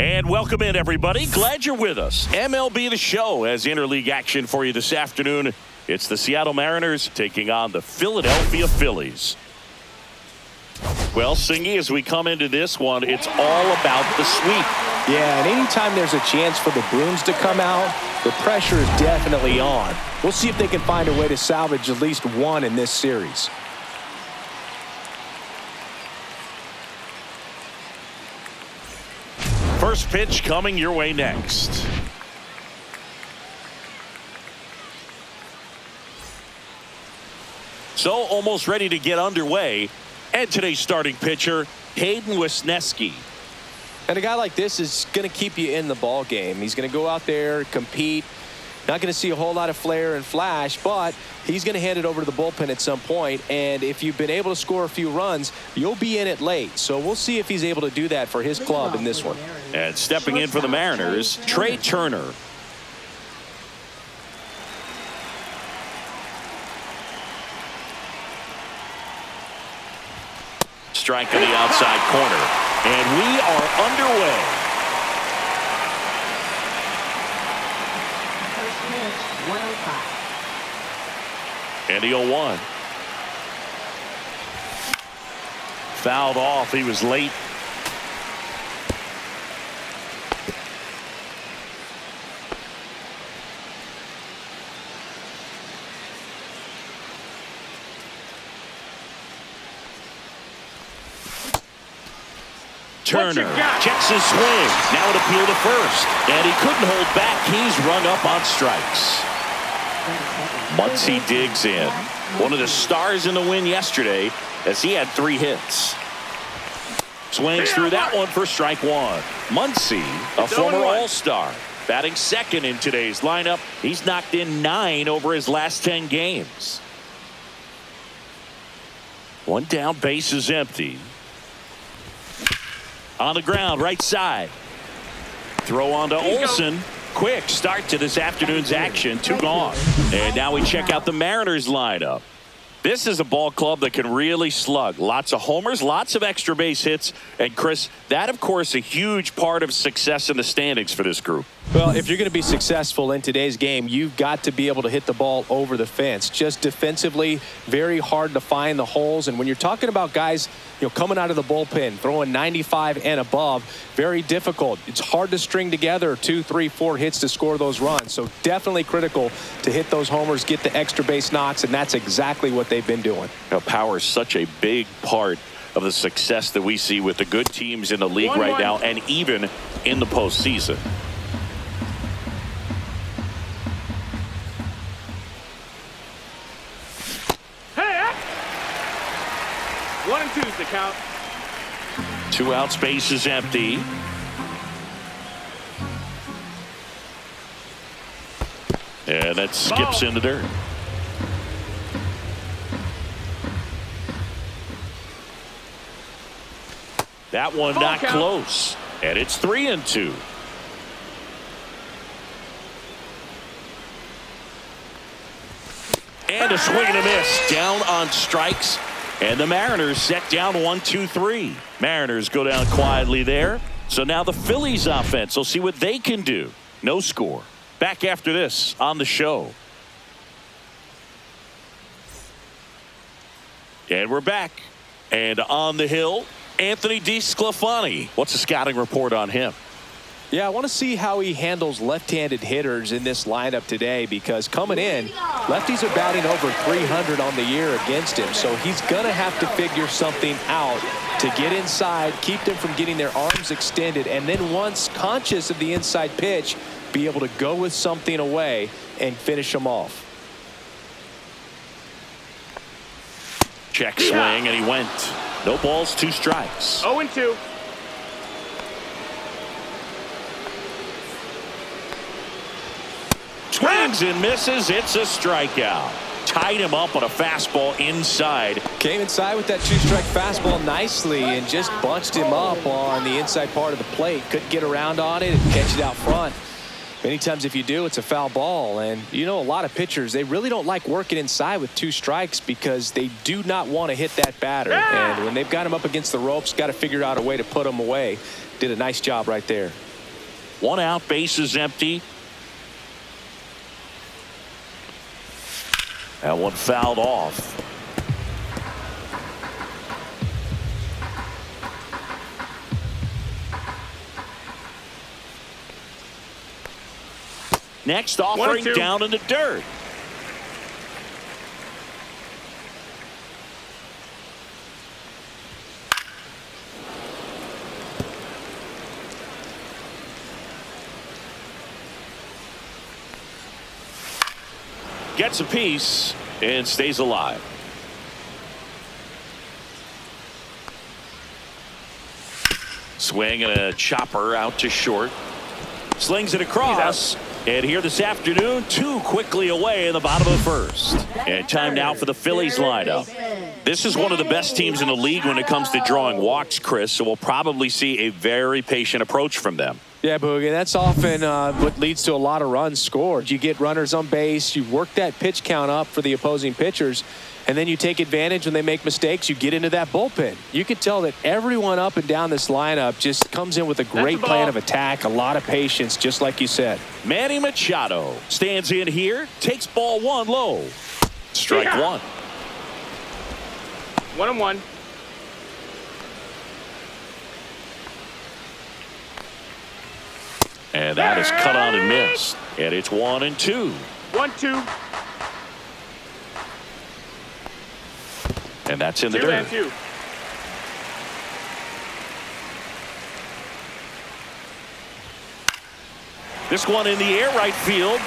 And welcome in, everybody. Glad you're with us. MLB The Show has interleague action for you this afternoon. It's the Seattle Mariners taking on the Philadelphia Phillies. Well, Singy, as we come into this one, it's all about the sweep. Yeah, and anytime there's a chance for the Bruins to come out, the pressure is definitely on. We'll see if they can find a way to salvage at least one in this series. First pitch coming your way next. So almost ready to get underway. And today's starting pitcher, PHI-H.Wesneski. And a guy like this is going to keep you in the ball game. He's going to go out there, compete. Not going to see a whole lot of flair and flash, but he's going to hand it over to the bullpen at some point. And if you've been able to score a few runs, you'll be in it late. So we'll see if he's able to do that for his club in this one. And stepping in for the Mariners, Trey Turner. Strike on the outside corner. And we are underway. And the 0-1. Fouled off. He was late. Turner checks his swing. Now it appeal to first. And he couldn't hold back. He's rung up on strikes. Muncy digs in. One of the stars in the win yesterday as he had 3 hits. Swings through that one for strike one. Muncy, a former All-Star, batting second in today's lineup. He's knocked in 9 over his last 10 games. One down, base is empty. On the ground, right side. Throw on to Olsen. Quick start to this afternoon's action. 2 gone. And now we check out the Mariners lineup. This is a ball club that can really slug. Lots of homers, lots of extra base hits. And Chris, that of course a huge part of success in the standings for this group. Well, if you're going to be successful in today's game, you've got to be able to hit the ball over the fence. Just defensively, very hard to find the holes. And when you're talking about guys, coming out of the bullpen, throwing 95 and above, very difficult. It's hard to string together 2, 3, 4 hits to score those runs. So definitely critical to hit those homers, get the extra base knocks, and that's exactly what they've been doing. Power is such a big part of the success that we see with the good teams in the league right now, and even in the postseason. Hey, 1 and 2's the count. 2 out, space is empty. And that skips in the dirt. That one not close. And it's 3 and 2. And a swing and a miss. Down on strikes. And the Mariners set down 1, 2, 3. Mariners go down quietly there. So now the Phillies offense will see what they can do. No score. Back after this on the show. And we're back. And on the hill, SEA-A.Desclafani. What's the scouting report on him? Yeah, I want to see how he handles left-handed hitters in this lineup today, because coming in, lefties are batting over 300 on the year against him. So he's going to have to figure something out to get inside, keep them from getting their arms extended, and then once conscious of the inside pitch, be able to go with something away and finish them off. Check swing, and he went. No balls, 2 strikes. 0 and 2. Swings and misses. It's a strikeout. Tied him up on a fastball inside. Came inside with that 2-strike fastball nicely and just bunched him up on the inside part of the plate. Couldn't get around on it and catch it out front. Many times if you do, it's a foul ball. And a lot of pitchers, they really don't like working inside with 2 strikes because they do not want to hit that batter. And when they've got him up against the ropes, got to figure out a way to put him away. Did a nice job right there. One out, bases empty. That one fouled off. Next offering down in the dirt. Gets a piece and stays alive. Swing and a chopper out to short. Slings it across. And here this afternoon, too quickly away in the bottom of the first. And time now for the Phillies lineup. This is one of the best teams in the league when it comes to drawing walks, Chris, so we'll probably see a very patient approach from them. Yeah, Boogie, that's often what leads to a lot of runs scored. You get runners on base, you work that pitch count up for the opposing pitchers, and then you take advantage when they make mistakes. You get into that bullpen. You can tell that everyone up and down this lineup just comes in with a great plan of attack, a lot of patience, just like you said. Manny Machado stands in here, takes ball one low. Strike one. 1-1. And that is cut on and missed. And it's 1-2. 1-2. And that's in the dirt. 2-2. This one in the air right field.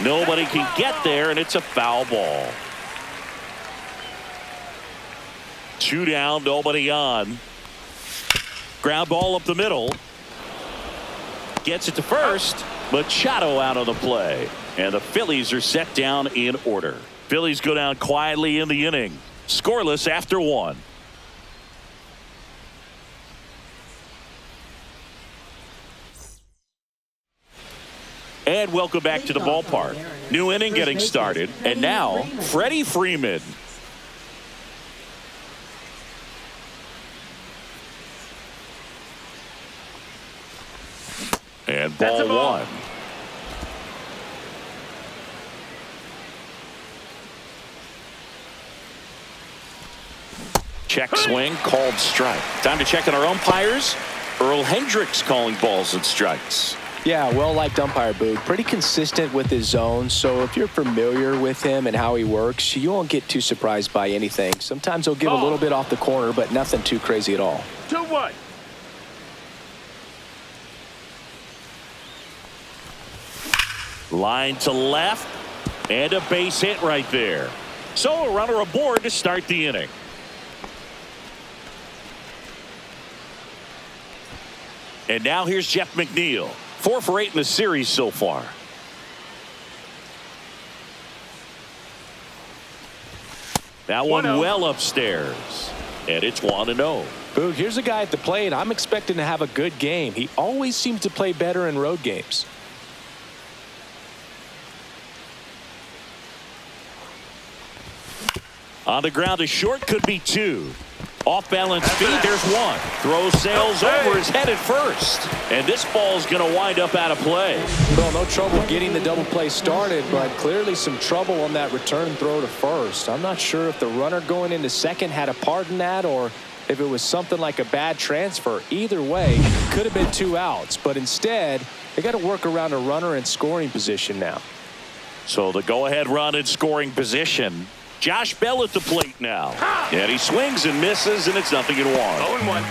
Nobody can get there, and it's a foul ball. 2 down, nobody on. Ground ball up the middle. Gets it to first. Machado out of the play. And the Phillies are set down in order. Phillies go down quietly in the inning. Scoreless after 1. And welcome back to the ballpark. New inning getting started. And now, Freddie Freeman. And ball one. Check swing, called strike. Time to check on our umpires. Earl Hendricks calling balls and strikes. Yeah, well-liked umpire, Boog. Pretty consistent with his zone, so if you're familiar with him and how he works, you won't get too surprised by anything. Sometimes he'll give a little bit off the corner, but nothing too crazy at all. 2-1. Line to left, and a base hit right there. So a runner aboard to start the inning. And now here's Jeff McNeil. 4 for 8 in the series so far. That one well upstairs. And it's 1-0. Boog, here's a guy at the plate. I'm expecting to have a good game. He always seems to play better in road games. On the ground to short, could be 2. Off balance feed, there's 1. Throw sails over his head at first. And this ball's going to wind up out of play. Well, no trouble getting the double play started, but clearly some trouble on that return throw to first. I'm not sure if the runner going into second had a part in that or if it was something like a bad transfer. Either way, could have been 2 outs, but instead, they got to work around a runner in scoring position now. So the go-ahead run in scoring position. Josh Bell at the plate now. And he swings and misses, and it's 0-1. 0-1.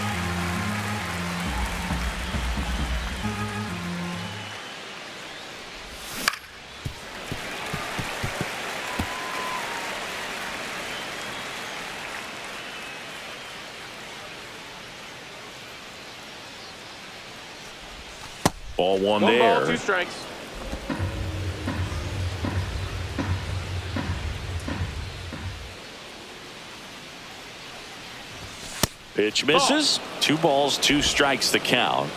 Ball one One there. ball, 2 strikes. Pitch misses. 2 balls, 2 strikes the count.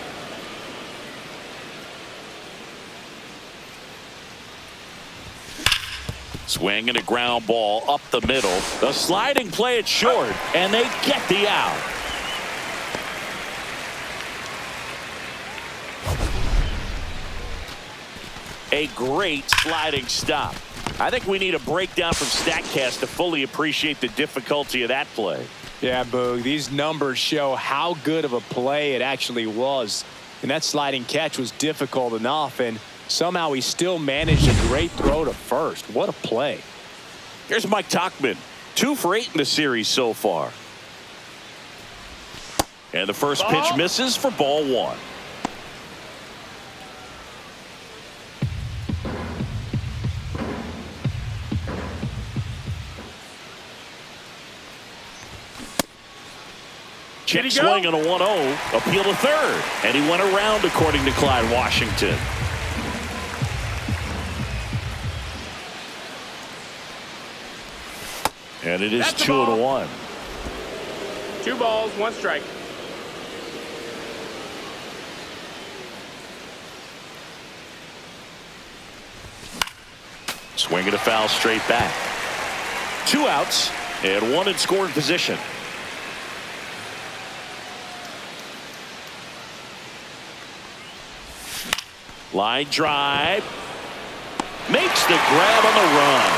Swing and a ground ball up the middle. The sliding play at short, and they get the out. A great sliding stop. I think we need a breakdown from StatCast to fully appreciate the difficulty of that play. Yeah, Boog, these numbers show how good of a play it actually was. And that sliding catch was difficult enough, and somehow he still managed a great throw to first. What a play. Here's Mike Tauchman. 2 for 8 in the series so far. And the first pitch misses for ball 1. Check swing on a 1-0. Appeal to third. And he went around, according to Clyde Washington. And it is 2-1. 2 balls, 1 strike. Swinging a foul straight back. 2 outs and 1 in scoring position. Line drive. Makes the grab on the run.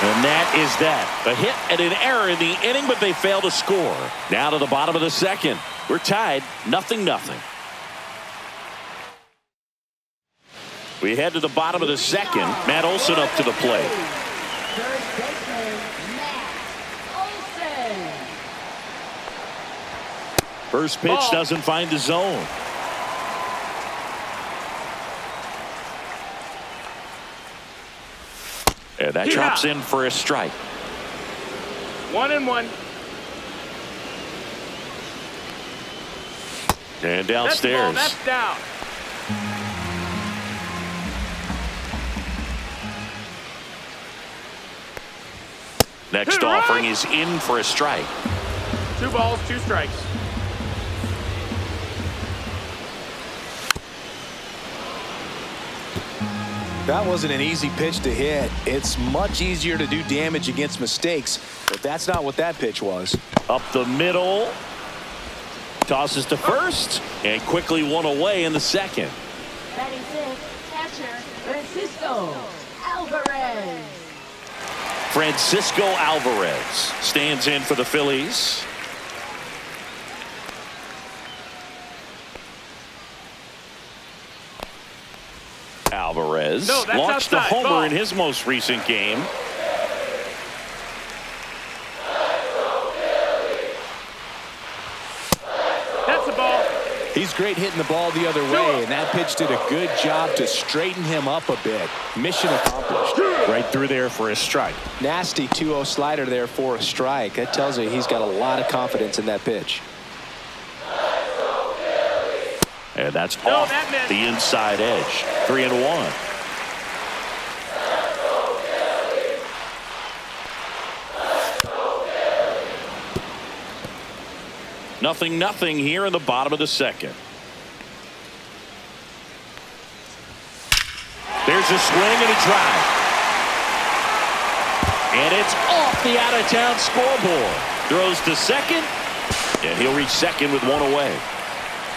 And that is that. A hit and an error in the inning, but they fail to score. Now to the bottom of the second. We're tied 0-0. We head to the bottom of the second. Matt Olson up to the plate. First pitch doesn't find the zone. And that drops in for a strike. 1-1. And downstairs. That's down. Next offering is in for a strike. 2 balls, 2 strikes. That wasn't an easy pitch to hit. It's much easier to do damage against mistakes, but that's not what that pitch was. Up the middle. Tosses to first and quickly 1 away in the second. Batting 6th, catcher Francisco Alvarez. Francisco Alvarez stands in for the Phillies. Alvarez launched a homer in his most recent game. That's a ball. He's great hitting the ball the other way, and that pitch did a good job to straighten him up a bit. Mission accomplished. Right through there for a strike. Nasty 2-0 slider there for a strike. That tells you he's got a lot of confidence in that pitch. And that's off the inside edge. 3-1. Nothing here in the bottom of the second. There's a swing and a drive. And it's off the out-of-town scoreboard. Throws to second, and he'll reach second with 1 away.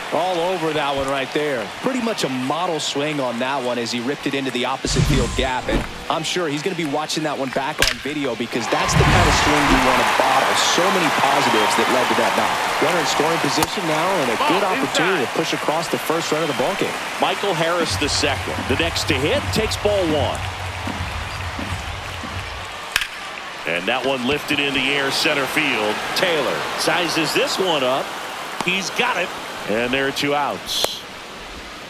All over that one right there. Pretty much a model swing on that one as he ripped it into the opposite field gap. And I'm sure he's going to be watching that one back on video because that's the kind of swing you want to bottle. So many positives that led to that knock. Runner in scoring position now and a good opportunity to push across the first run of the ballgame. Michael Harris the second. The next to hit takes ball 1. And that one lifted in the air center field. Taylor sizes this one up. He's got it. And there are 2 outs.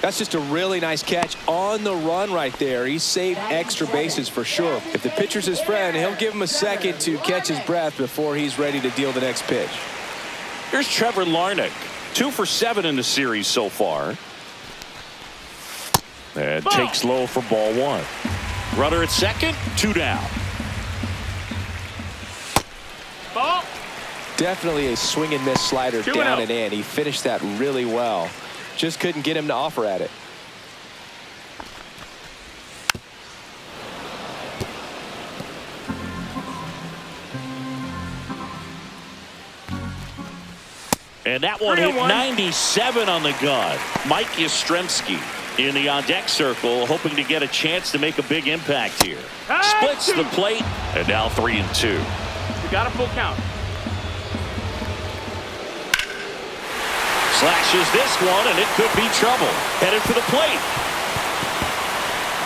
That's just a really nice catch on the run right there. He saved extra bases for sure. If the pitcher's his friend, he'll give him a second to catch his breath before he's ready to deal the next pitch. Here's Trevor Larnach. 2 for 7 in the series so far. And takes low for ball 1. Runner at second, 2 down. Ball. Definitely a swing and miss slider down and in. He finished that really well. Just couldn't get him to offer at it. And that one hit 97 on the gun. Mike Yastrzemski in the on-deck circle, hoping to get a chance to make a big impact here. Splits the plate, and now 3-2. You got a full count. Slashes this one, and it could be trouble. Headed for the plate.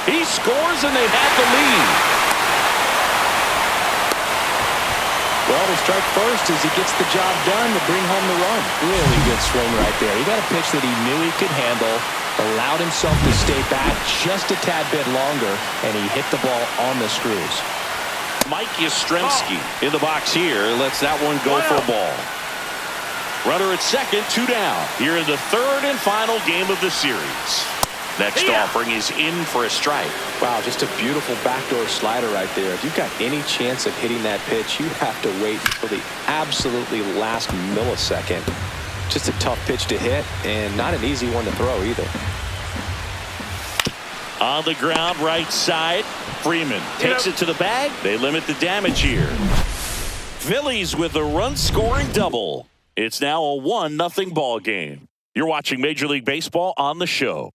He scores, and they have the lead. Well, to strike first as he gets the job done to bring home the run. Really good swing right there. He got a pitch that he knew he could handle, allowed himself to stay back just a tad bit longer, and he hit the ball on the screws. Mike Yastrzemski in the box here lets that one go for a ball. Runner at second, 2 down. Here in the third and final game of the series. Next offering is in for a strike. Wow, just a beautiful backdoor slider right there. If you've got any chance of hitting that pitch, you have to wait until the absolutely last millisecond. Just a tough pitch to hit, and not an easy one to throw either. On the ground, right side. Freeman takes it to the bag. They limit the damage here. Phillies with a run-scoring double. It's now a 1-0 ball game. You're watching Major League Baseball on the show.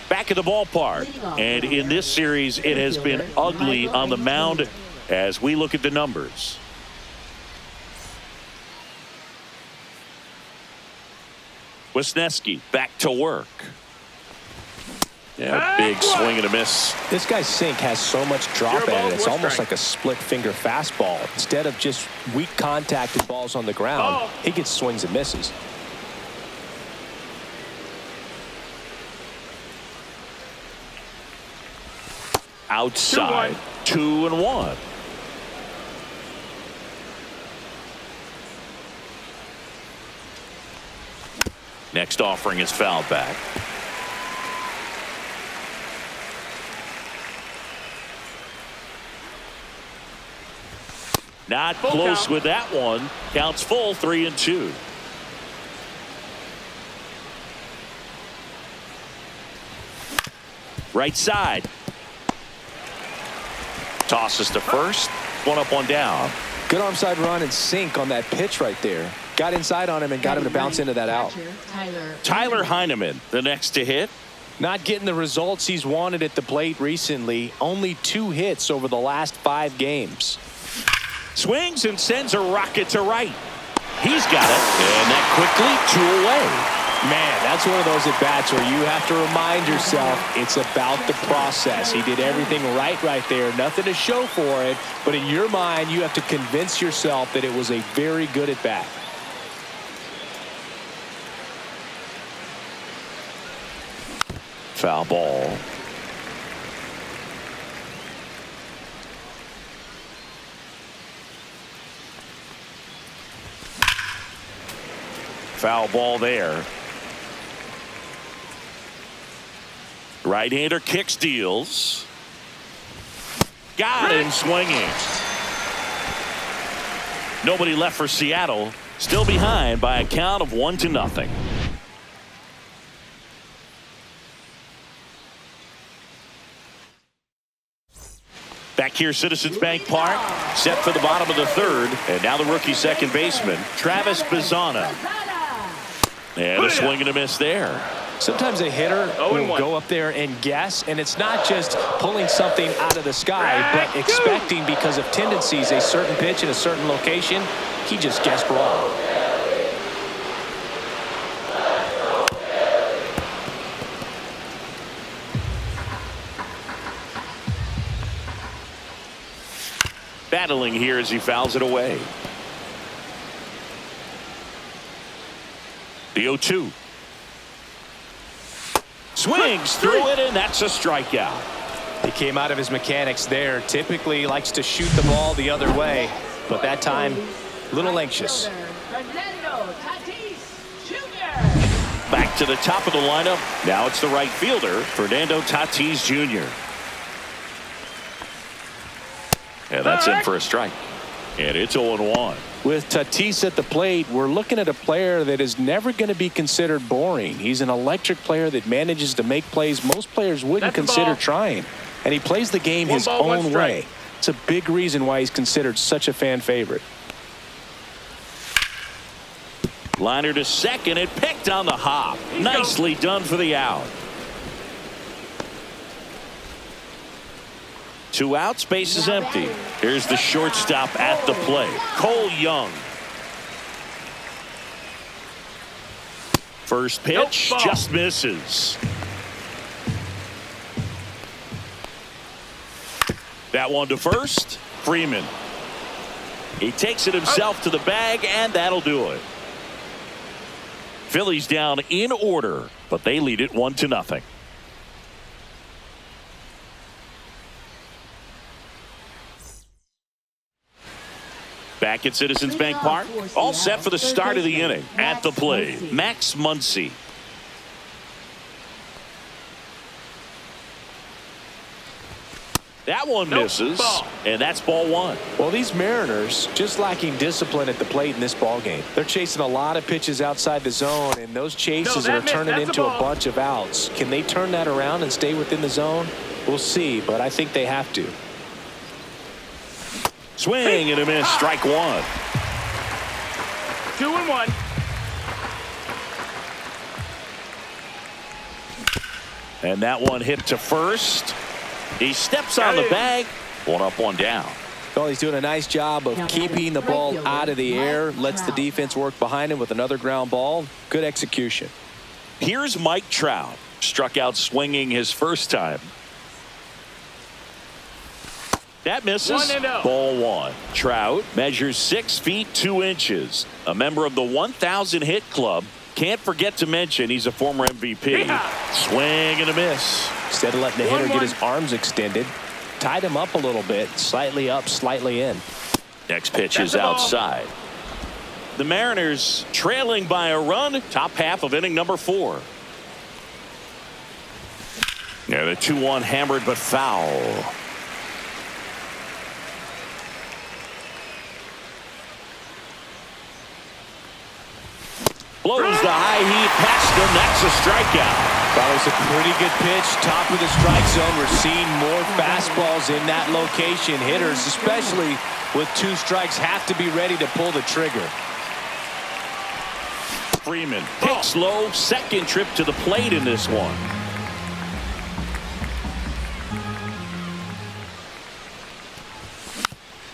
Back at the ballpark, and in this series it has been ugly on the mound as we look at the numbers. Wesneski back to work. Yeah, big swing and a miss. This guy's sink has so much drop at it. It's almost like a split finger fastball. Instead of just weak contact and balls on the ground, he gets swings and misses. Outside, 2-1. Next offering is fouled back. Not close with that one. Counts full, 3-2. Right side. Tosses to first. 1 up, 1 down. Good arm side run and sink on that pitch right there. Got inside on him and got him to bounce into that out. Tyler Heineman, the next to hit. Not getting the results he's wanted at the plate recently. Only 2 hits over the last 5 games. Swings and sends a rocket to right. He's got it. And that quickly 2 away. Man, that's one of those at-bats where you have to remind yourself it's about the process. He did everything right there. Nothing to show for it. But in your mind, you have to convince yourself that it was a very good at-bat. Foul ball. Foul ball there. Right-hander kicks, deals. Got him swinging. Nobody left for Seattle. Still behind by a count of 1-0. Back here, Citizens Bank Park, set for the bottom of the third, and now the rookie second baseman, Travis Bazzana. And a swing and a miss there. Sometimes a hitter will go up there and guess, and it's not just pulling something out of the sky, but expecting because of tendencies a certain pitch in a certain location. He just guessed wrong. Battling here as he fouls it away. The 0-2. Swings through it, and that's a strikeout. He came out of his mechanics there. Typically likes to shoot the ball the other way, but that time a little anxious. Back to the top of the lineup. Now it's the right fielder, Fernando Tatis Jr. And that's in for a strike. And it's 0-1. With Tatis at the plate, we're looking at a player that is never going to be considered boring. He's an electric player that manages to make plays most players wouldn't consider trying. And he plays the game his own way. It's a big reason why he's considered such a fan favorite. Liner to second and picked on the hop. Nicely done for the out. 2 outs, base is empty. Here's the shortstop at the plate, Cole Young. First pitch just misses. That one to first. Freeman. He takes it himself to the bag, and that'll do it. Phillies down in order, but they lead it 1-0. Back at Citizens Bank Park, all set for the start of the inning. At the plate, Max Muncy. That one misses, and that's ball 1. Well, these Mariners just lacking discipline at the plate in this ball game. They're chasing a lot of pitches outside the zone, and those chases are turning into a bunch of outs. Can they turn that around and stay within the zone? We'll see, but I think they have to. Swing and a miss, strike 1. 2-1. And that one hit to first. He steps on the bag. 1 up, 1 down. Well, he's doing a nice job of keeping the ball out of the air. Lets the defense work behind him with another ground ball. Good execution. Here's Mike Trout. Struck out swinging his first time. That misses. Ball 1. Trout measures 6 feet 2 inches. A member of the 1,000 hit club. Can't forget to mention he's a former MVP. Swing and a miss. Instead of letting the hitter get his arms extended, tied him up a little bit. Slightly up, slightly in. Next pitch is outside. The Mariners trailing by a run. Top half of inning number 4. Yeah, the 2-1 hammered but foul. Blows the high heat past him. That's a strikeout. That was a pretty good pitch. Top of the strike zone. We're seeing more fastballs in that location. Hitters, especially with 2 strikes, have to be ready to pull the trigger. Freeman picks low. Second trip to the plate in this one.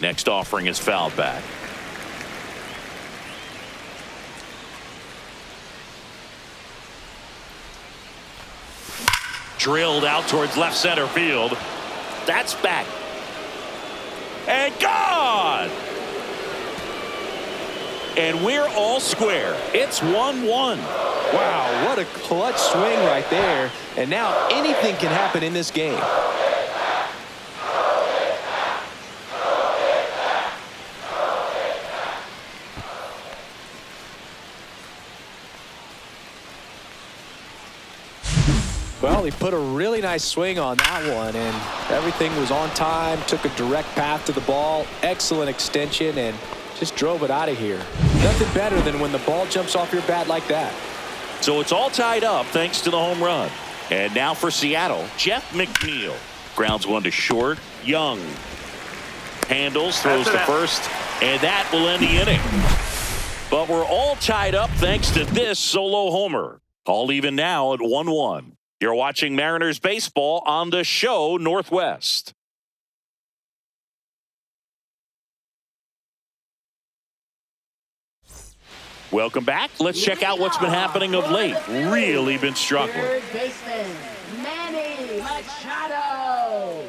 Next offering is fouled back. Drilled out towards left center field. That's back. And gone. And we're all square. It's 1-1. Wow, what a clutch swing right there. And now anything can happen in this game. Well, he put a really nice swing on that one, and everything was on time, took a direct path to the ball, excellent extension, and just drove it out of here. Nothing better than when the ball jumps off your bat like that. So it's all tied up thanks to the home run. And now for Seattle, Jeff McNeil. Grounds one to short. Young handles, throws to first, and that will end the inning. But we're all tied up thanks to this solo homer. All even now at 1-1. You're watching Mariners baseball on the show Northwest. Welcome back. Let's check out what's been happening of late. Really been struggling. Third baseman, Manny Machado.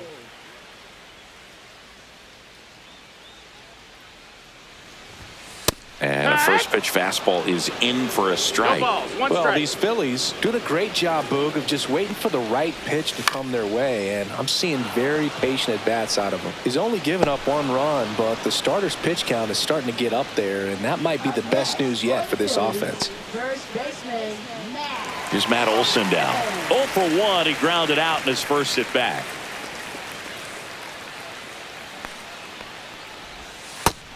And a first pitch fastball is in for a strike. Well, these Phillies doing a great job, Boog, of just waiting for the right pitch to come their way, and I'm seeing very patient at-bats out of him. He's only given up 1 run, but the starter's pitch count is starting to get up there, and that might be the best news yet for this offense. First baseman, Here's Matt Olson down. 0 for 1. He grounded out in his first at bat.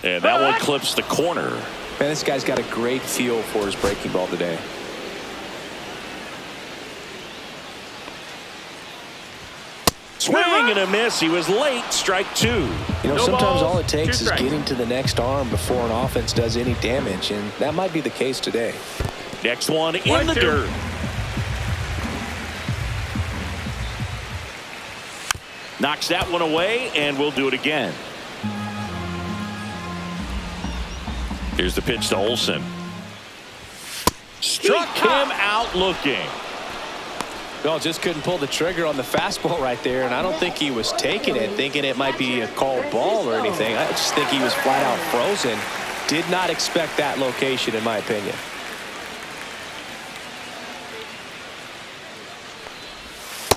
And that one clips the corner. Man, this guy's got a great feel for his breaking ball today. Swing and a miss. He was late. Strike two. You know, No sometimes balls, all it takes two is strikes. getting to the next arm before an offense does any damage, and that might be the case today. Next one in the 1-2. dirt. Knocks that one away, and we'll do it again. Here's the pitch to Olsen. Struck him out looking. Well, just couldn't pull the trigger on the fastball right there, and I don't think he was taking it, thinking it might be a called ball or anything. I just think he was flat out frozen. Did not expect that location, in my opinion.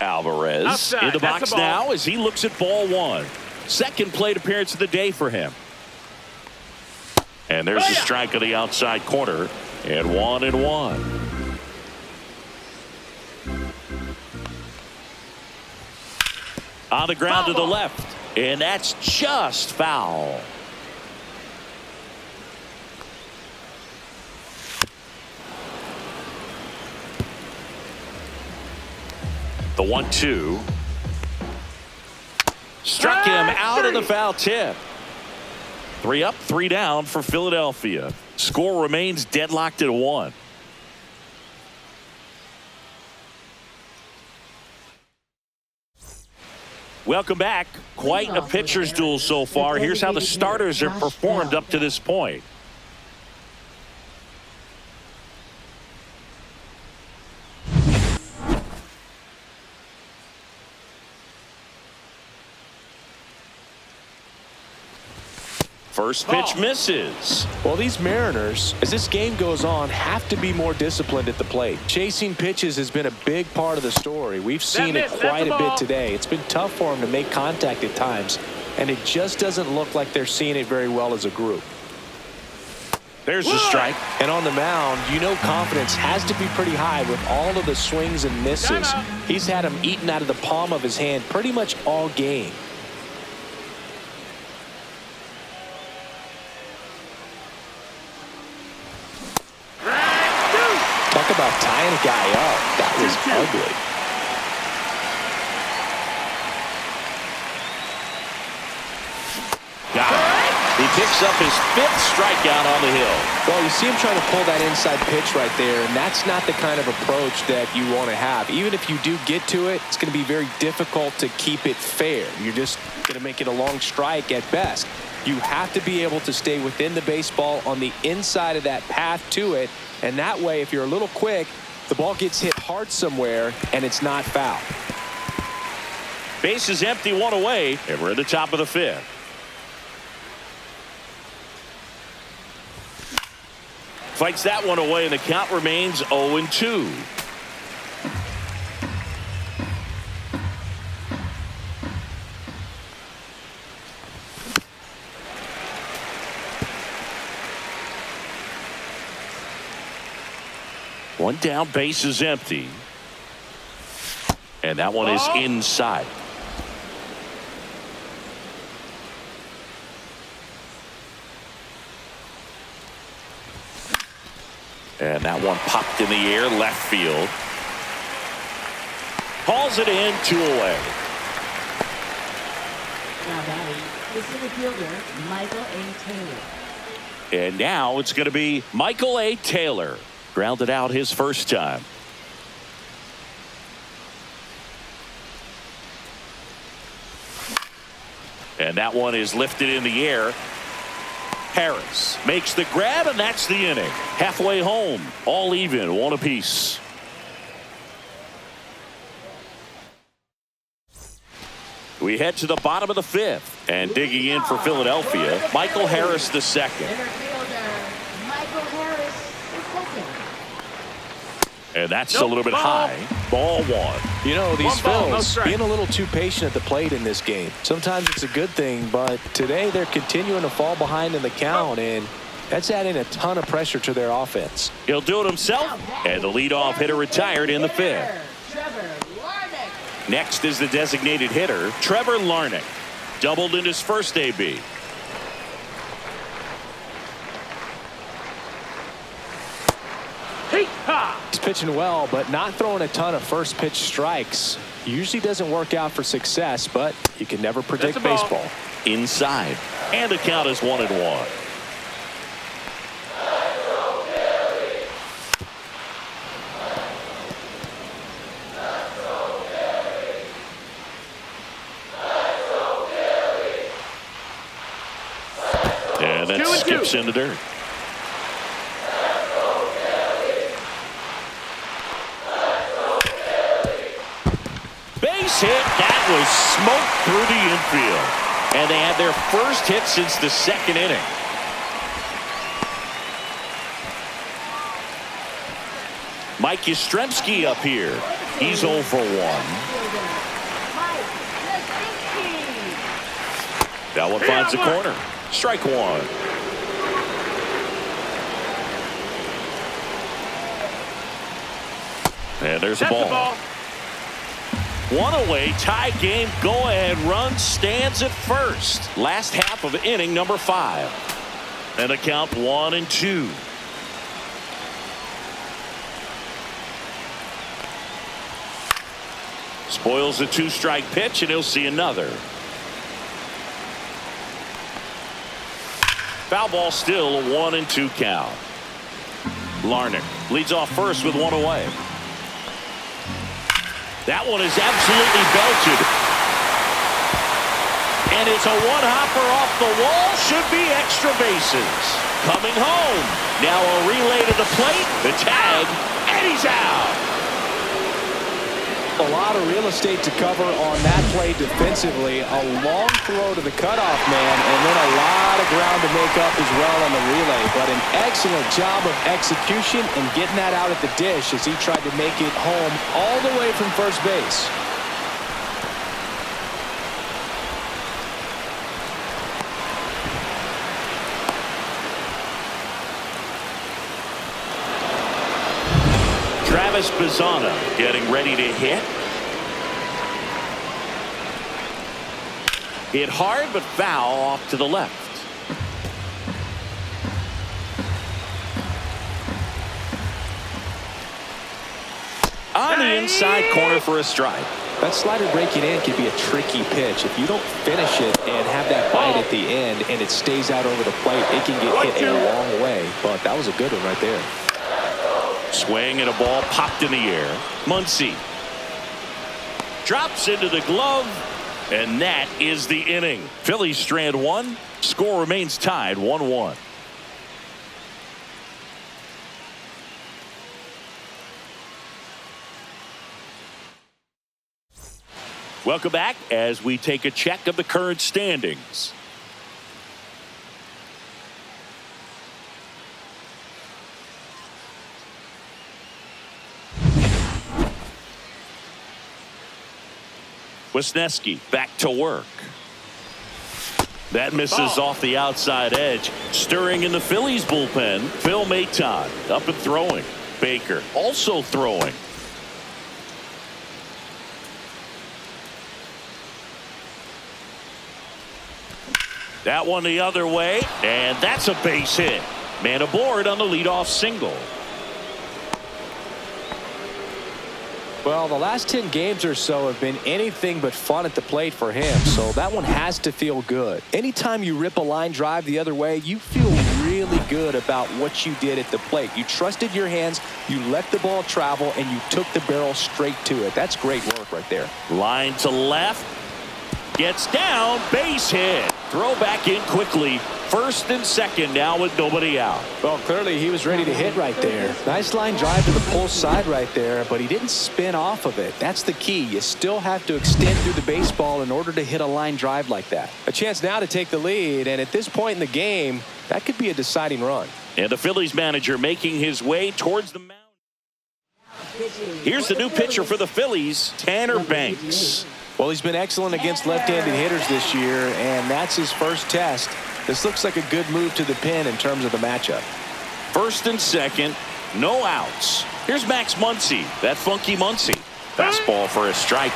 Alvarez Outside. in the That's box a ball. now as he looks at ball one. Second plate appearance of the day for him. And there's a strike on the outside corner, and 1-1. On the ground to the left, and that's just foul. The 1-2. Struck him out of the foul tip. 3 up, 3 down for Philadelphia. Score remains deadlocked at 1. Welcome back. Quite a pitcher's duel so far. Here's how the starters have performed up to this point. First pitch misses. Well, these Mariners, as this game goes on, have to be more disciplined at the plate. Chasing pitches has been a big part of the story. We've seen it quite a bit today. It's been tough for them to make contact at times, and it just doesn't look like they're seeing it very well as a group. There's the strike. And on the mound, you know confidence has to be pretty high with all of the swings and misses. He's had them eaten out of the palm of his hand pretty much all game. Talk about tying a guy up. That was ugly. Got it. He picks up his 5th strikeout on the hill. Well, you see him trying to pull that inside pitch right there, and that's not the kind of approach that you want to have. Even if you do get to it, it's going to be very difficult to keep it fair. You're just going to make it a long strike at best. You have to be able to stay within the baseball on the inside of that path to it, and that way, if you're a little quick, the ball gets hit hard somewhere, and it's not foul. Base is empty, 1 away, and we're at the top of the 5th. Fights that one away, and the count remains 0-2. One down, base is empty. And that one is inside. And that one popped in the air, left field. Hauls it in, 2 away. Now batting, the center fielder, Michael A. Taylor. And now it's going to be Michael A. Taylor. Grounded out his first time. And that one is lifted in the air. Harris makes the grab, and that's the inning. Halfway home, all even, 1 apiece. We head to the bottom of the 5th, and digging in for Philadelphia, Michael Harris II. Center fielder, Michael Harris II. And that's a little bit high. Ball 1. You know, these 1 ball, no Phils strike. being a little too patient at the plate in this game. Sometimes it's a good thing, but today they're continuing to fall behind in the count, and that's adding a ton of pressure to their offense. He'll do it himself, and the leadoff hitter retired in the 5th. Trevor Larnach. Next is the designated hitter, Trevor Larnach. Doubled in his first AB. He's pitching well, but not throwing a ton of first pitch strikes. Usually doesn't work out for success, but you can never predict baseball. Inside, and the count is 1-1. And that skips in the dirt. Base hit. That was smoked through the infield. And they had their first hit since the second inning. Mike Yastrzemski up here. He's 0 for 1. That one finds the corner. Strike one. And there's a ball. One away, tie game, go-ahead run stands at first. Last half of inning number 5. And a count 1-2. Spoils the 2-strike pitch, and he'll see another. Foul ball still, a 1-2 count. Larnach leads off first with 1 away. That one is absolutely belted. And it's a one-hopper off the wall. Should be extra bases. Coming home. Now a relay to the plate. The tag. And he's out. A lot of real estate to cover on that play defensively. A long throw to the cutoff man, and then a lot of ground to make up as well on the relay. But an excellent job of execution and getting that out at the dish as he tried to make it home all the way from first base. Travis Bazzana getting ready to hit. Hit hard but foul off to the left. On the inside corner for a strike. That slider breaking in can be a tricky pitch. If you don't finish it and have that bite at the end and it stays out over the plate, it can get hit a long way. But that was a good one right there. Swing and a ball popped in the air. Muncy drops into the glove, and that is the inning. Phillies strand 1. Score remains tied 1-1. Welcome back as we take a check of the current standings. Wesneski back to work. That misses off the outside edge. Stirring in the Phillies bullpen, Phil Maton up and throwing. Baker also throwing. That one the other way, and that's a base hit. Man aboard on the leadoff single. Well, the last 10 games or so have been anything but fun at the plate for him, so that one has to feel good. Anytime you rip a line drive the other way, you feel really good about what you did at the plate. You trusted your hands, you let the ball travel, and you took the barrel straight to it. That's great work right there. Line to left. Gets down, base hit. Throw back in quickly. First and second now with nobody out. Well, clearly he was ready to hit right there. Nice line drive to the pull side right there, but he didn't spin off of it. That's the key. You still have to extend through the baseball in order to hit a line drive like that. A chance now to take the lead, and at this point in the game, that could be a deciding run. And the Phillies manager making his way towards the mound. Here's the new pitcher for the Phillies, Tanner Banks. Well, he's been excellent against left-handed hitters this year, and that's his first test. This looks like a good move to the pin in terms of the matchup. First and second, no outs. Here's Max Muncy, that funky Muncy. Fastball for a strike.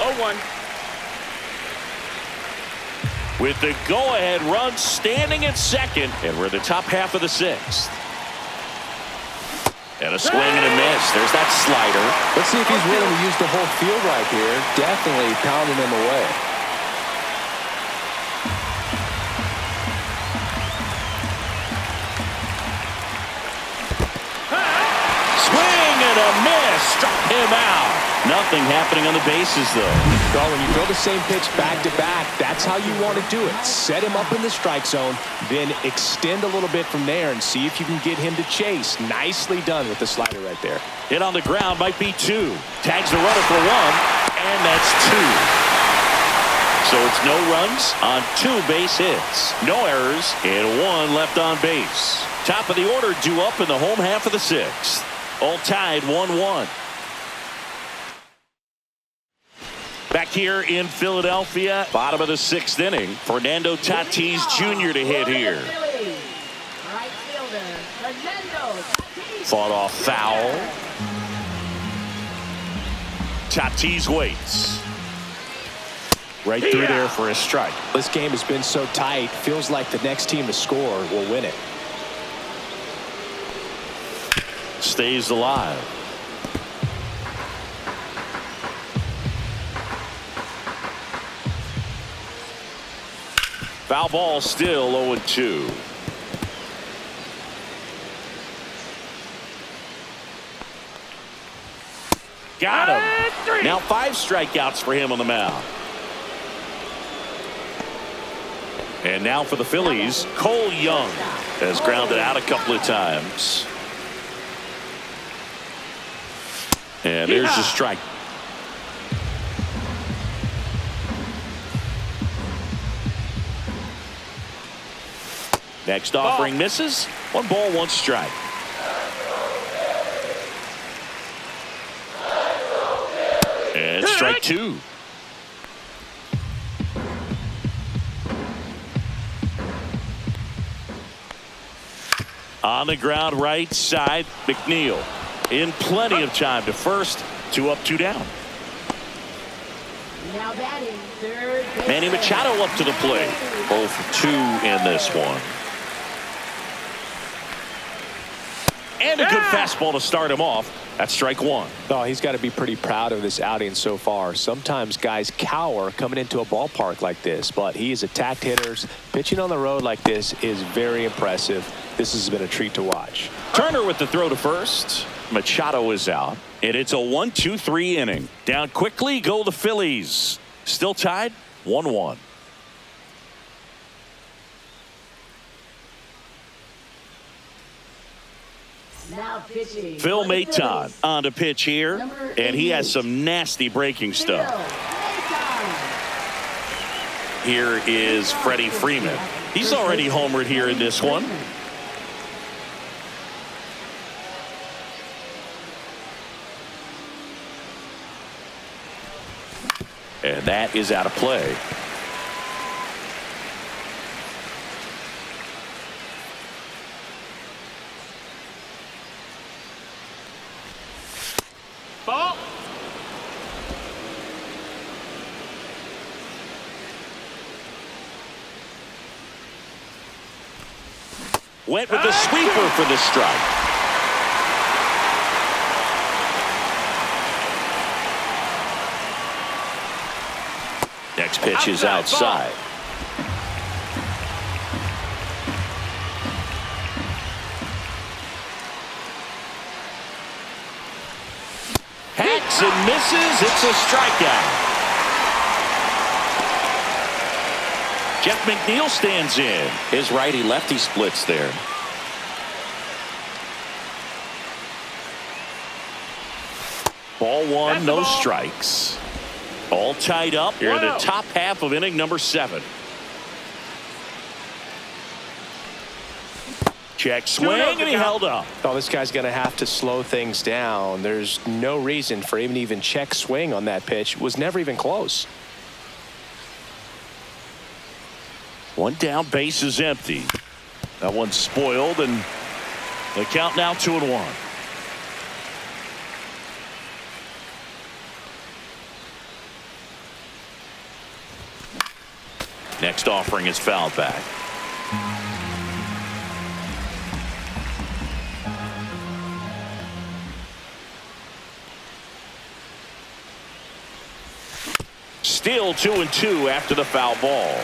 0-1. With the go-ahead run standing at second, and we're in the top half of the 6th. And a swing and a miss. There's that slider. Let's see if he's willing to use the whole field right here. Definitely pounding him away. Swing and a miss. Struck him out. Nothing happening on the bases, though. Well, when you throw the same pitch back-to-back, that's how you want to do it. Set him up in the strike zone, then extend a little bit from there and see if you can get him to chase. Nicely done with the slider right there. Hit on the ground might be 2. Tags the runner for 1, and that's 2. So it's no runs on 2 base hits. No errors, and 1 left on base. Top of the order due up in the home half of the 6th. All tied 1-1. Back here in Philadelphia, bottom of the 6th inning. Fernando Tatis Jr. to hit here. Fought off foul. Tatis waits. Right through there for a strike. This game has been so tight, feels like the next team to score will win it. Stays alive. Foul ball, still 0-2. Got him. Now 5 strikeouts for him on the mound. And now for the Phillies, Cole Young has grounded out a couple of times. And there's the strike. Next offering misses. 1 ball, 1 strike. And strike 2. On the ground, right side, McNeil. In plenty of time to first. 2 up, 2 down. Now batting third. Manny Machado up to the plate. 0 for 2 in this one. And a good fastball to start him off. That's strike 1. Oh, he's got to be pretty proud of this outing so far. Sometimes guys cower coming into a ballpark like this, but he has attacked hitters. Pitching on the road like this is very impressive. This has been a treat to watch. Turner with the throw to first. Machado is out. And it's a 1-2-3 inning. Down quickly go the Phillies. Still tied 1-1. Now pitching. Phil Maton on to pitch here, and he has some nasty breaking stuff. Here is Freddie Freeman. He's already homered here in this one. And that is out of play. Ball. Went with the sweeper for the strike. Next pitch is outside. Hacks and misses. It's a strikeout. Jeff McNeil stands in. His righty-lefty splits there. Ball 1, no strikes. All tied up here in the top half of inning number 7. Check swing, and he held up. Oh, this guy's going to have to slow things down. There's no reason for him to even check swing on that pitch. It was never even close. 1 down, base is empty. That one's spoiled, and the count now 2-1. Next offering is fouled back. Still 2-2 after the foul ball.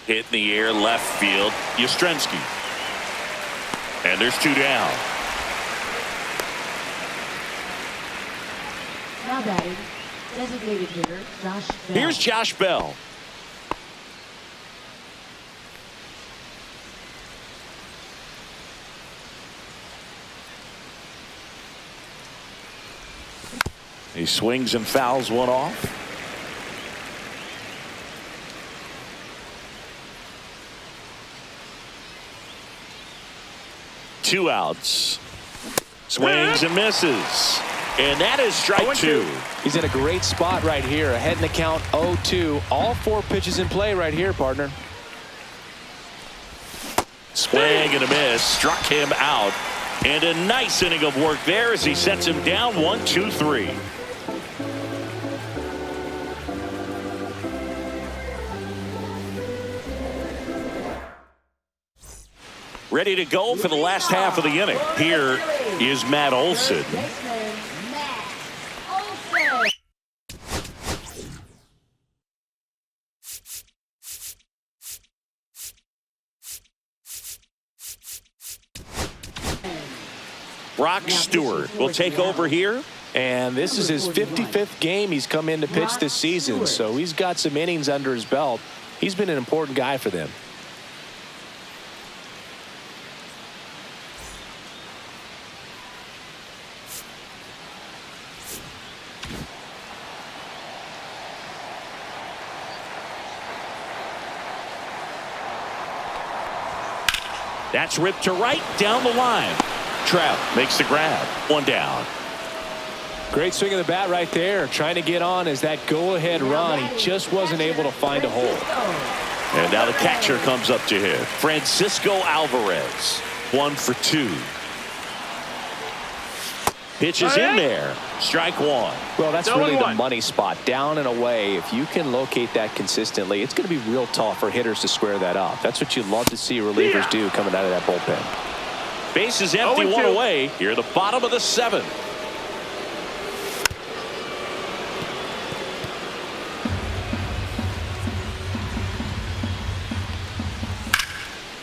Hit in the air left field. Yastrzemski. And there's 2 down. Now batting, designated hitter Josh Bell. Here's Josh Bell. He swings and fouls one off. Two outs. Swings and misses. And that is strike 2. He's in a great spot right here. Ahead in the count 0-2. All 4 pitches in play right here, partner. Swing and a miss. Struck him out. And a nice inning of work there as he sets him down 1-2-3. Ready to go for the last half of the inning. Here is Matt Olson. Brock Stewart will take over here. And this is his 55th game he's come in to pitch this season, so he's got some innings under his belt. He's been an important guy for them. That's ripped to right down the line. Trout makes the grab. 1 down. Great swing of the bat right there. Trying to get on as that go-ahead run. He just wasn't able to find a hole. And now the catcher comes up to hit. Francisco Alvarez. 1 for 2. Pitches in there. Strike 1. Well, that's really the money spot. Down and away. If you can locate that consistently, it's going to be real tough for hitters to square that up. That's what you love to see relievers do coming out of that bullpen. Base is empty, 1 away. Here at the bottom of the 7th.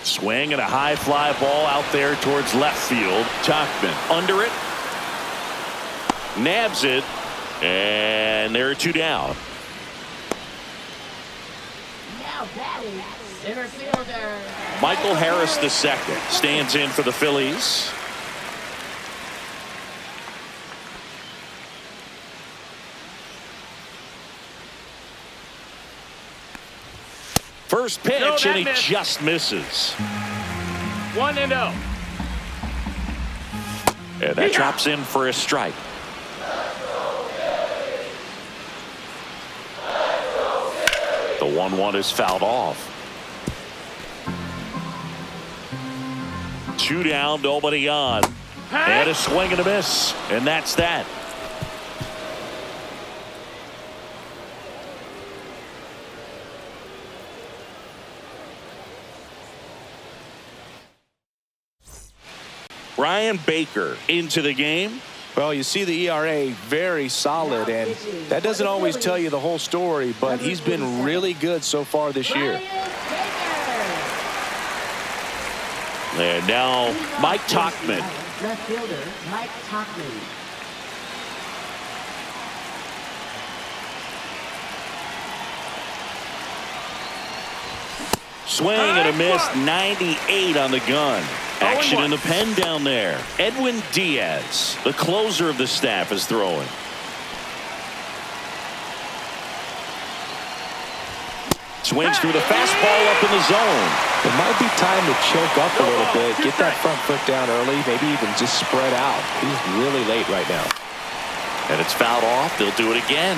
Swing and a high fly ball out there towards left field. Tauchman under it. Nabs it. And there are 2 down. Now batting, center fielder Michael Harris II stands in for the Phillies. First pitch, and he just misses. 1-0. And that drops in for a strike. The 1-1 is fouled off. 2 down, nobody on. And a swing and a miss. And that's that. Brian Baker into the game. Well, you see the ERA very solid, and that doesn't always tell you the whole story, but he's been really good so far this year. And now Mike Tauchman. left fielder Mike Tauchman. Swing and a miss. 98 on the gun. Action in the pen down there. Edwin Diaz, the closer of the staff, is throwing. Swings through the fastball up in the zone. It might be time to choke up a little bit, get that front foot down early, maybe even just spread out. He's really late right now. And it's fouled off. They'll do it again.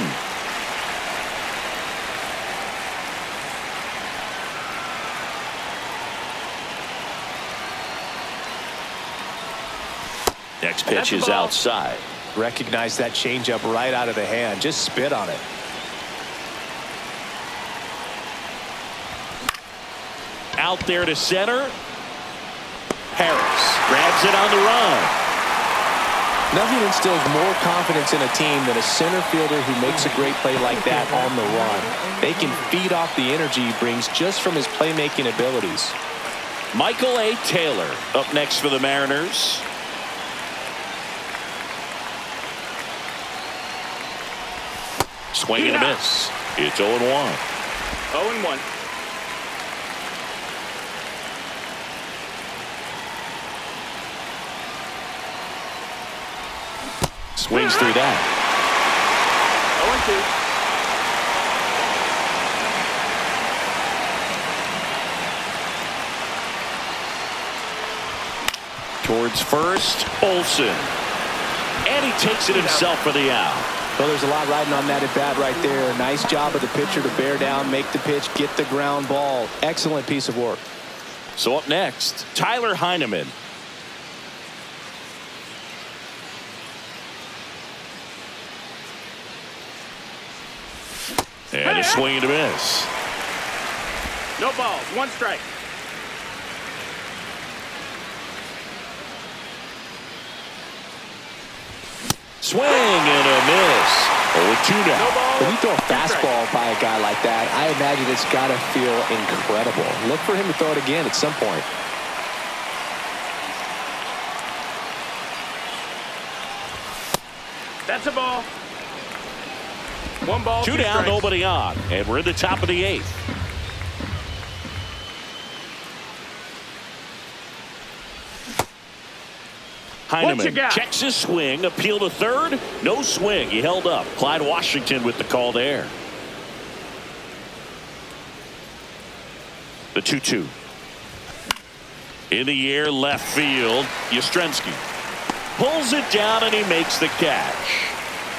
Next pitch is outside. Recognize that changeup right out of the hand. Just spit on it. Out there to center. Harris grabs it on the run. Nothing instills more confidence in a team than a center fielder who makes a great play like that on the run. They can feed off the energy he brings just from his playmaking abilities. Michael A. Taylor up next for the Mariners. Swing and a miss. It's 0-1. 0-1. Swings through that. 0-2. Towards first, Olsen. And he takes it himself for the out. Well, there's a lot riding on that at bat right there. Nice job of the pitcher to bear down, make the pitch, get the ground ball. Excellent piece of work. So up next, Tyler Heineman. And a swing and a miss. No balls. 1 strike. Swing and a miss. 0-2 now. No balls. When you throw a 2 strikes. fastball by a guy like that, I imagine it's got to feel incredible. Look for him to throw it again at some point. That's a ball. 1 ball. 2 2 down, strikes. nobody on. And we're in the top of the 8th. Heineman checks his swing, appeal to third, no swing. He held up. Clyde Washington with the call there. The 2-2. In the air, left field, Yastrzemski pulls it down and he makes the catch.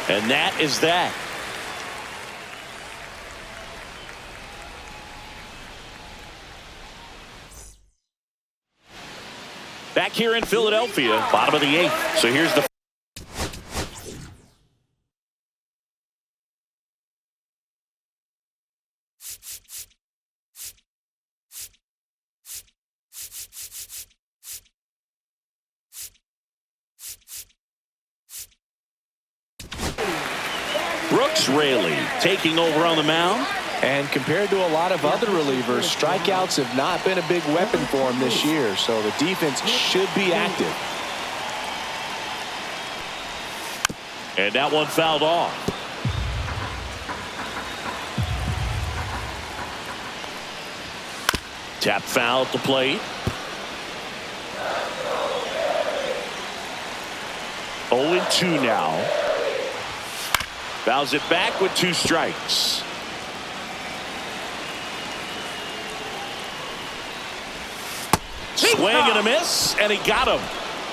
And that is that. Back here in Philadelphia, bottom of the 8th. So here's the Brooks Raley taking over on the mound. And compared to a lot of other relievers, strikeouts have not been a big weapon for him this year, so the defense should be active. And that one fouled off. Tap foul at the plate. 0-2 now. Fouls it back with 2 strikes. Swing and a miss, and he got him.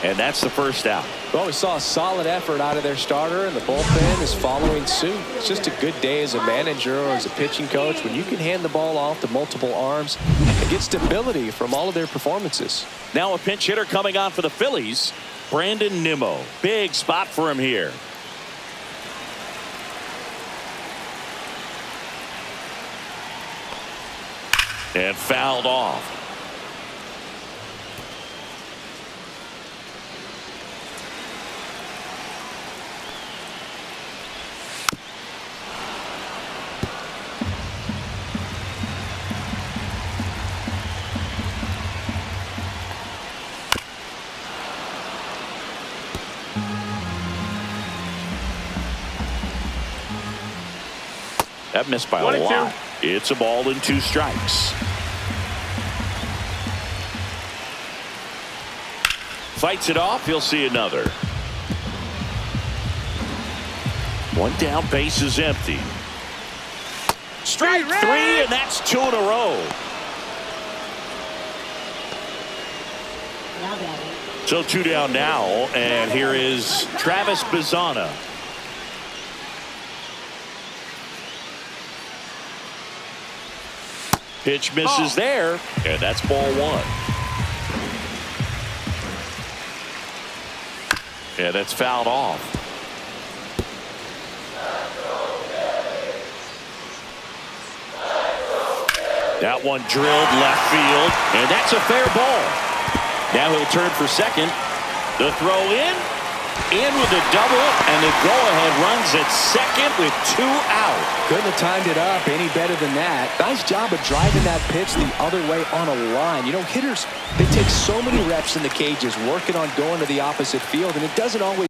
And that's the first out. Well, we saw a solid effort out of their starter, and the bullpen is following suit. It's just a good day as a manager or as a pitching coach when you can hand the ball off to multiple arms and get stability from all of their performances. Now a pinch hitter coming on for the Phillies, Brandon Nimmo. Big spot for him here. And fouled off. That missed by a lot. It's a ball and 2 strikes. Fights it off. He'll see another. 1 down, base is empty. Strike 3, and that's 2 in a row. Now batting. So 2 down now, and here is Travis Bazzana. Pitch misses there, and that's ball 1. Yeah, that's fouled off. That one drilled left field, and that's a fair ball. Now he'll turn for second. The throw in with the double, and the go-ahead runs at second with 2 out. Couldn't have timed it up any better than that. Nice job of driving that pitch the other way on a line. You know, hitters, they take so many reps in the cages working on going to the opposite field, and it doesn't always.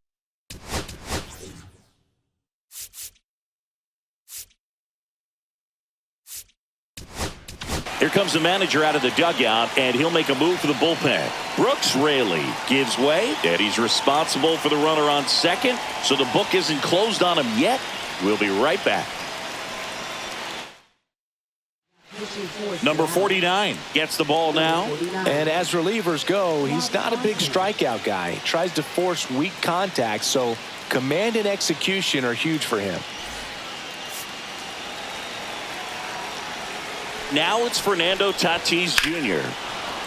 Here comes the manager out of the dugout, and he'll make a move for the bullpen. Brooks Raley gives way, and he's responsible for the runner on second, so the book isn't closed on him yet. We'll be right back. Number 49 gets the ball now. And as relievers go, he's not a big strikeout guy. He tries to force weak contact, so command and execution are huge for him. Now it's Fernando Tatis Jr.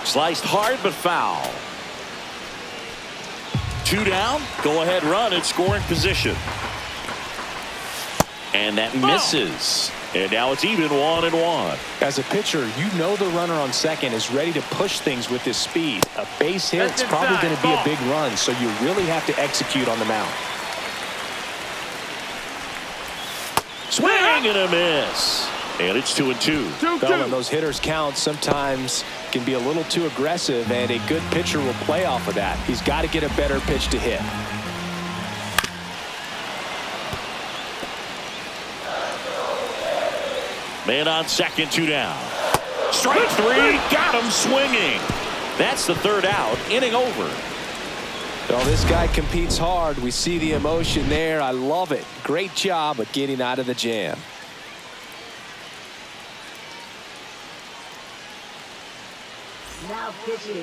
Sliced hard but foul. 2 down. Go ahead run in scoring position. And that misses. And now it's even 1-1. As a pitcher, you know the runner on second is ready to push things with his speed. A base hit is probably going to be a big run, so you really have to execute on the mound. Swing and a miss. And it's 2-2. Well, those hitters count sometimes can be a little too aggressive, and a good pitcher will play off of that. He's got to get a better pitch to hit. Man on second, 2 down. Strike 3, got him swinging. That's the 3rd out, inning over. Well, this guy competes hard. We see the emotion there. I love it. Great job of getting out of the jam.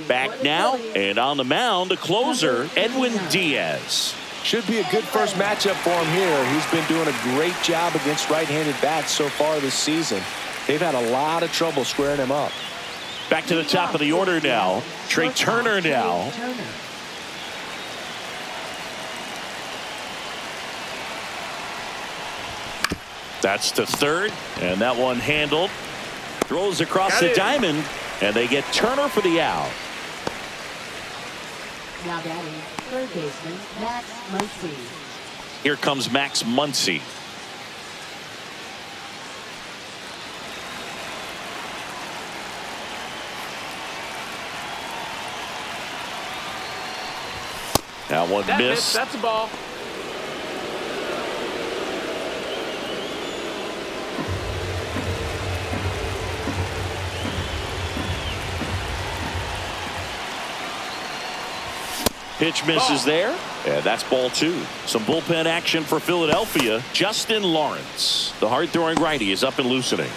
Back now, and on the mound, the closer, Edwin Diaz. Should be a good first matchup for him here. He's been doing a great job against right-handed bats so far this season. They've had a lot of trouble squaring him up. Back to the top of the order now. Trey Turner now. That's to third, and that one handled. Throws across the diamond, and they get Turner for the out. Now batting, third baseman, Max Muncy. Here comes Max Muncy. That one missed. That's a ball. Pitch misses there, and that's ball 2. Some bullpen action for Philadelphia. Justin Lawrence, the hard-throwing righty, is up and loosening.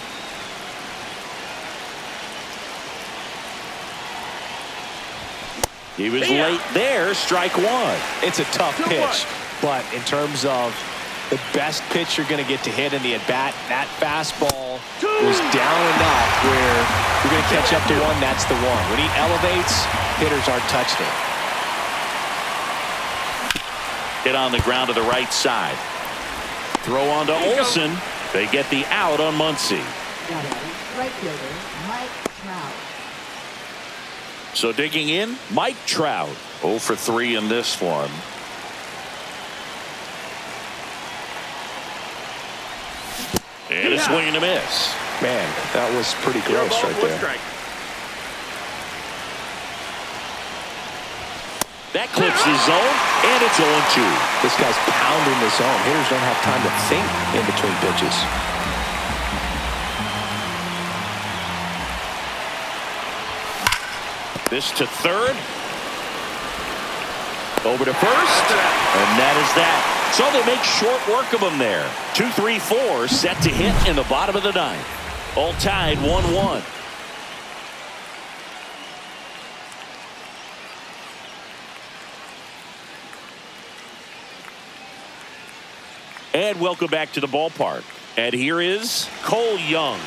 He was late there, strike 1. It's a tough pitch, but in terms of the best pitch you're going to get to hit in the at-bat, that fastball was down enough where you're going to catch up to one, that's the one. When he elevates, hitters aren't touching it. Hit on the ground to the right side. Throw on to Olsen. They get the out on Muncy. Right fielder, Mike Trout. So digging in, Mike Trout. 0 for 3 in this one. And a swing and a miss. Man, that was pretty gross right there. That clips the zone, and it's 0-2. This guy's pounding the zone. Hitters don't have time to think in between pitches. This to third. Over to first. And that is that. So they make short work of him there. 2, 3, 4 set to hit in the bottom of the 9th. All tied 1-1. And welcome back to the ballpark. And here is Cole Young.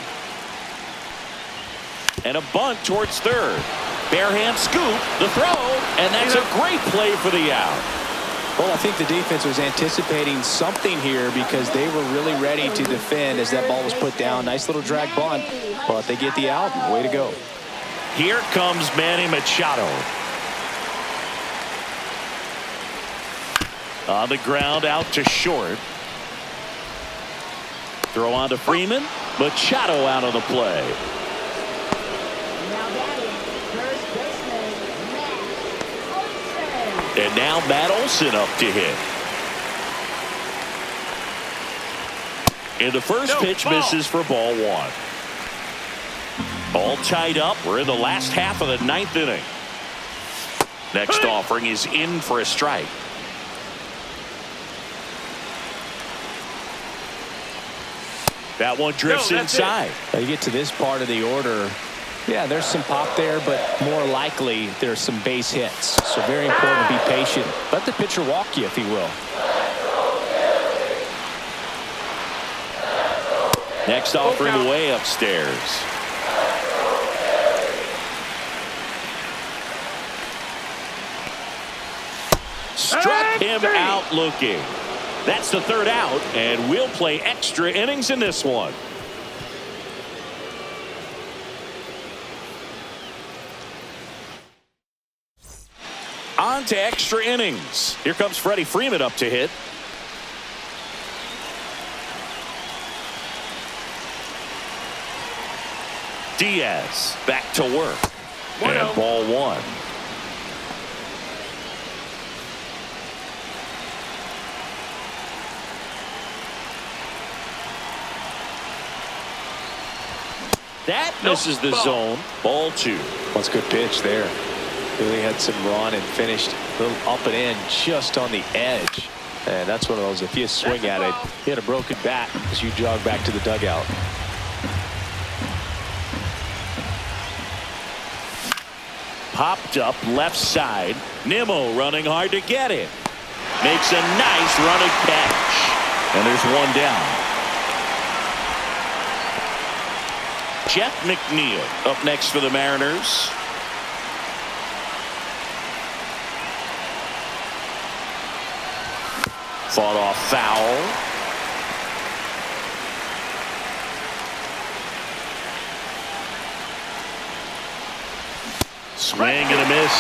And a bunt towards third. Barehand scoop, the throw, and that's a great play for the out. Well, I think the defense was anticipating something here because they were really ready to defend as that ball was put down. Nice little drag bunt, but they get the out. Way to go. Here comes Manny Machado. On the ground, out to short. Throw on to Freeman. Machado out of the play. Now batting, first baseman, Matt Olson. And now Matt Olson up to hit. And the first pitch misses for ball one. All tied up. We're in the last half of the ninth inning. Next offering is in for a strike. That one drifts inside. Now you get to this part of the order. Yeah, there's some pop there, but more likely there's some base hits. So very important to be patient. Let the pitcher walk you, if he will. Next offering way upstairs. Struck him out looking. That's the third out, and we'll play extra innings in this one. On to extra innings. Here comes Freddie Freeman up to hit. Diaz back to work. And ball one. That misses the zone. Ball two. That's a good pitch there. Really had some run and finished a little up and in just on the edge. And that's one of those, if you swing at it, you had a broken bat as you jog back to the dugout. Popped up left side. Nimmo running hard to get it. Makes a nice running catch. And there's one down. Jeff McNeil up next for the Mariners. Fought off foul. Swing and a miss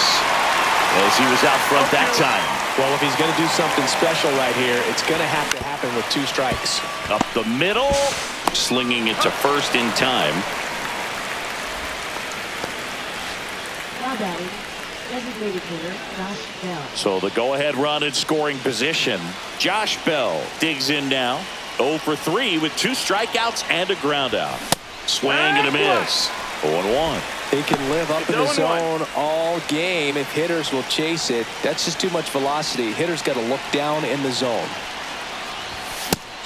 as he was out front that time. Well, if he's going to do something special right here, it's going to have to happen with two strikes. Up the middle, slinging it to first in time. Now batting, designated hitter, Josh Bell. So the go-ahead run in scoring position. Josh Bell digs in now. 0 for 3 with 2 strikeouts and a ground out. Swing and a miss. 0-1. He can live up in the zone all game if hitters will chase it. That's just too much velocity. Hitters got to look down in the zone.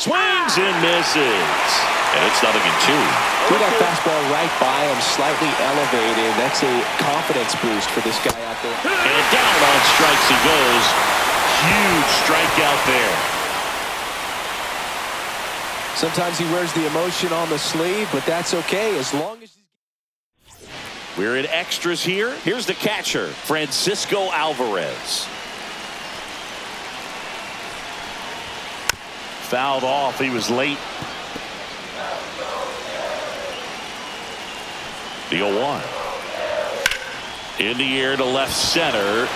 Swings and misses. And it's 0-2. Threw that fastball right by him, slightly elevated. That's a confidence boost for this guy out there. And down on strikes he goes. Huge strikeout there. Sometimes he wears the emotion on the sleeve, but that's okay as long as we're in extras here. Here's the catcher, Francisco Alvarez. Fouled off. He was late. The 0-1. In the air to left center.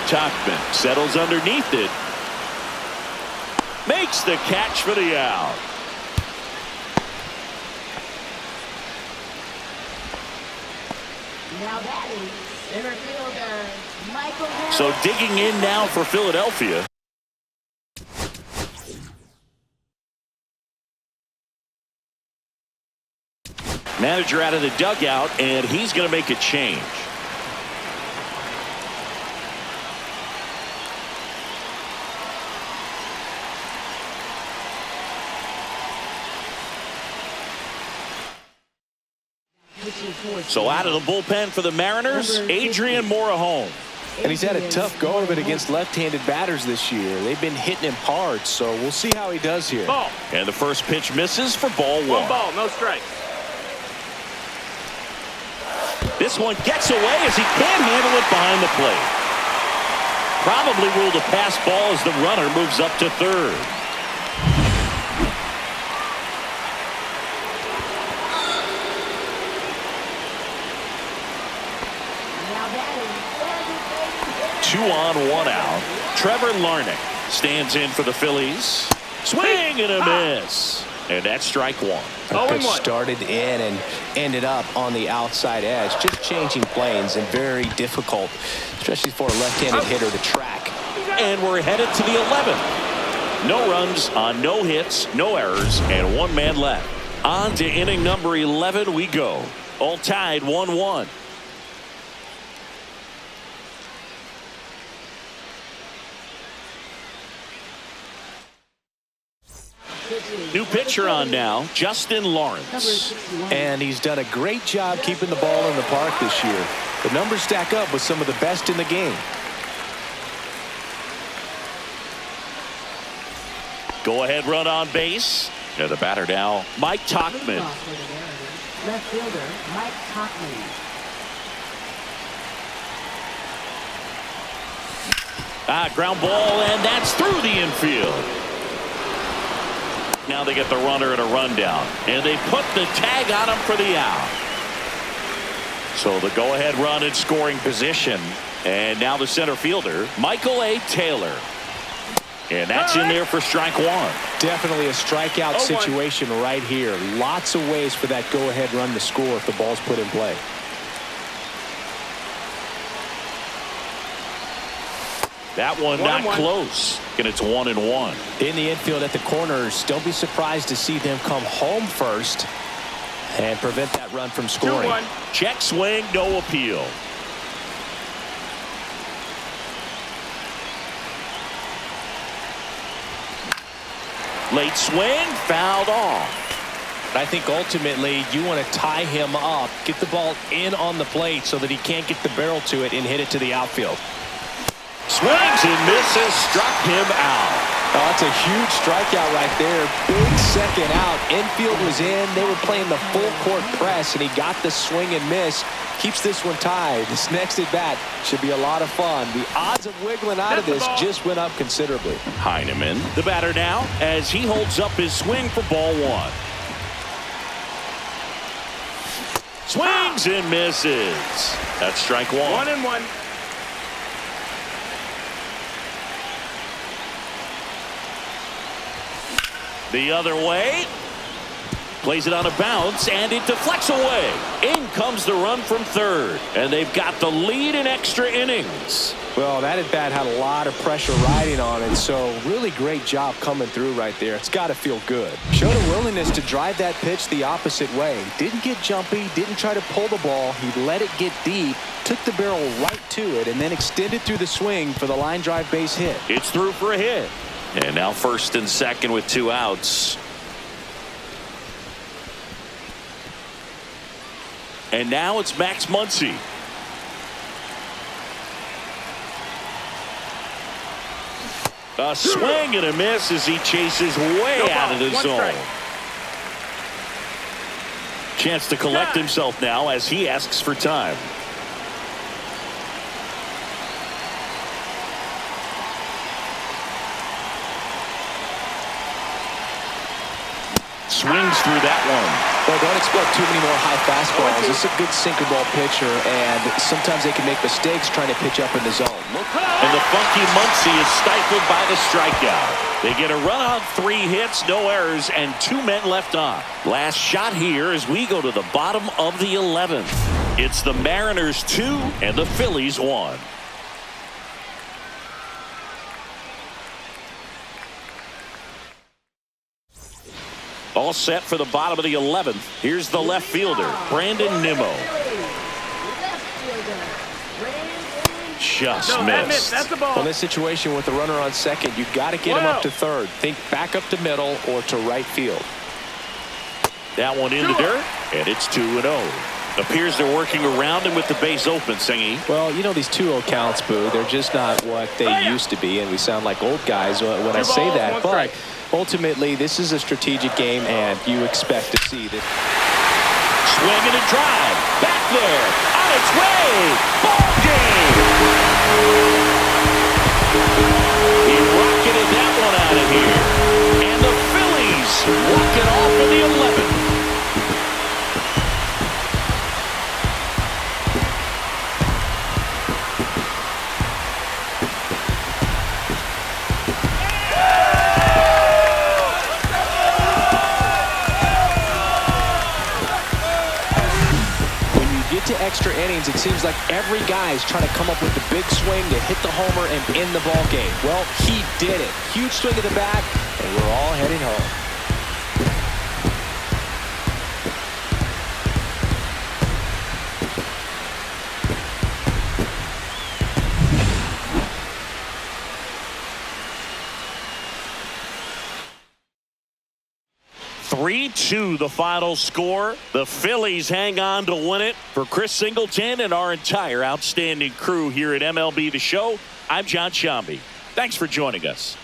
Tachman settles underneath it. Makes the catch for the out. Now batting, center fielder, Michael Harris. So digging in now for Philadelphia. Manager out of the dugout, and he's going to make a change. So out of the bullpen for the Mariners, Adrian Morejon. And he's had a tough go of it against left-handed batters this year. They've been hitting him hard, so we'll see how he does here. Ball. And the first pitch misses for ball 1. 1 ball, no strikes. This one gets away as he can't handle it behind the plate. Probably ruled a pass ball as the runner moves up to third. Now batting, 2 on, 1 out. Trevor Larnach. Stands in for the Phillies. Swing and a miss. And that's strike one. Pitch started in and ended up on the outside edge. Just changing planes and very difficult, especially for a left-handed hitter to track. And we're headed to the 11th. No runs on no hits, no errors, and one man left. On to inning number 11 we go. All tied 1-1. New pitcher on now, Justin Lawrence. And he's done a great job keeping the ball in the park this year. The numbers stack up with some of the best in the game. Go ahead run on base. The batter now, Mike Tauchman. Left fielder, Mike Tauchman. Ground ball, and that's through the infield. Now they get the runner and a rundown, and they put the tag on him for the out. So the go-ahead run in scoring position, and now the center fielder, Michael A. Taylor. And that's in there for strike one. Definitely a strikeout situation right here. Lots of ways for that go-ahead run to score if the ball's put in play. That one not close, and it's 1-1. In the infield at the corners, don't be surprised to see them come home first and prevent that run from scoring. Check swing, no appeal. Late swing, fouled off. I think ultimately you want to tie him up, get the ball in on the plate so that he can't get the barrel to it and hit it to the outfield. Swings and misses, struck him out. Oh, that's a huge strikeout right there. Big second out. Infield was in. They were playing the full court press, and he got the swing and miss. Keeps this one tied. This next at bat should be a lot of fun. The odds of wiggling out of this just went up considerably. Heineman, the batter now, as he holds up his swing for ball one. Swings and misses. That's strike one. 1-1. The other way. Plays it on a bounce, and it deflects away. In comes the run from third, and they've got the lead in extra innings. Well, that at bat had a lot of pressure riding on it, so really great job coming through right there. It's got to feel good. Showed a willingness to drive that pitch the opposite way. Didn't get jumpy, didn't try to pull the ball. He let it get deep, took the barrel right to it, and then extended through the swing for the line drive base hit. It's through for a hit. And now first and second with two outs. And now it's Max Muncy. A swing and a miss as he chases way out of the zone. Chance to collect himself now as he asks for time. Swings through that one. Well, don't expect too many more high fastballs. This is a good sinker ball pitcher, and sometimes they can make mistakes trying to pitch up in the zone. And the funky Muncy is stifled by the strikeout. They get a run on 3 hits, no errors, and 2 men left on. Last shot here as we go to the bottom of the 11th. It's the Mariners 2 and the Phillies 1. All set for the bottom of the 11th. Here's the left fielder, Brandon Nimmo. Just missed. That's the ball. Well, in this situation with the runner on second, you've got to get him up to third. Think back up to middle or to right field. That one in the dirt, and it's 2-0. Appears they're working around him with the base open, Singy. Well, you know these 2-0 counts, Boo. They're just not what they used to be, and we sound like old guys when I say that. But ultimately, this is a strategic game, and you expect to see this. Swing and a drive. Back there. On its way. Ball game. He rocketed that one out of here. And the Phillies walk it off in the 11th. get to extra innings, it seems like every guy is trying to come up with the big swing to hit the homer and end the ball game. Well, he did it. Huge swing at the bat, and we're all heading home. (3-2) the final score. The Phillies hang on to win it. For Chris Singleton and our entire outstanding crew here at MLB The Show, I'm John Shambi. Thanks for joining us.